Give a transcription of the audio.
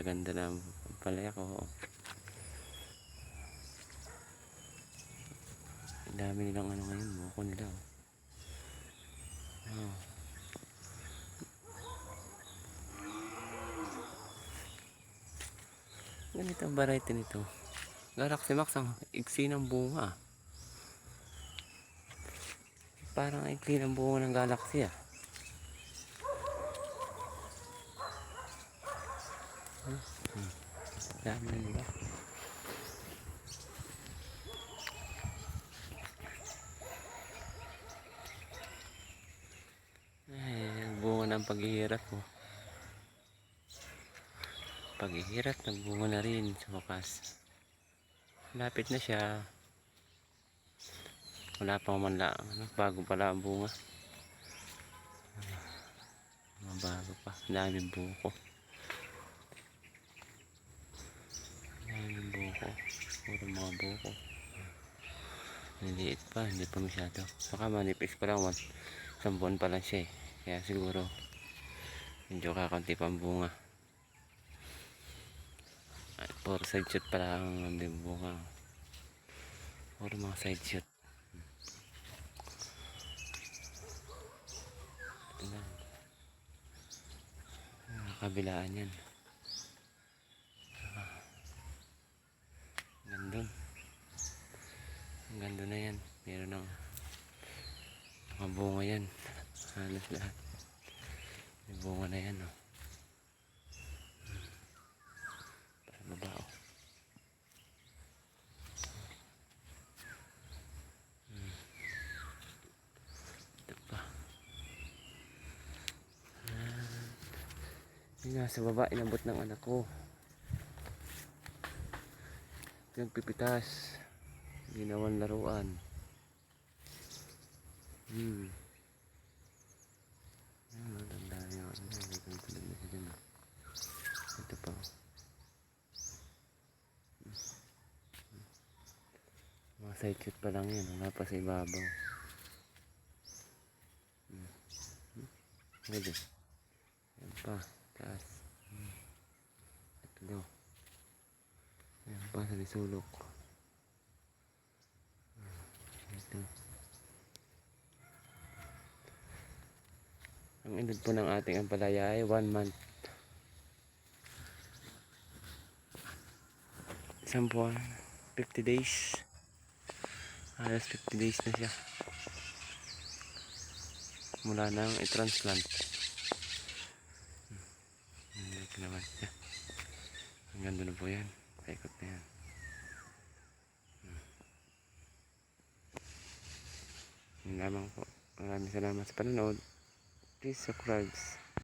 ganda ng palaya ko. Ang dami nilang ano ngayon, buko nila. Oh. Ganito ang variety nito. Galaxy Max ang iksi ng bunga. Parang iksi ng bunga ng Galaxy ah. Dami nila. Ay, bunga ng paghihirap ko. Paghihirap, nagbunga na rin sa wakas. Lapit na siya. Wala pa man lang, bago pala ang bunga. Bago pa, daming buko. Daming buko. Puro mga buko. Niliit pa, hindi pa masyado. Saka manipis pa lang, isang buwan pa lang siya eh. Kaya siguro, medyo kakunti pa ang bunga. Ay, puro side shoot pa lang ang bunga. Puro mga side shoot. Kabilaan yan. Gandun. Ang ganda na yan. Meron ng mga bunga yan. Halos lahat. May bunga na yan. Oh. Para baba. Oh. Ito pa. Yung nasa baba, inabot ng anak ko. Nagpipitas. Ginawan laruan. Tanda niyo. Ito pa. Mga side shoot pa lang yan. Wala pa sa ibabaw. Pwede. Yan pa. Taas. Ito daw. Yan pa sa lisulok. Ito. Ang edad po ng ating ampalaya ay 1 month. Isang buwan. 50 days. Halos 50 days na siya. Mula nang i-transplant. Ito naman siya. Ang ganda na po yan. Paikot na yan. Yun lamang po. Maraming salamat sa panonood. Please subscribe.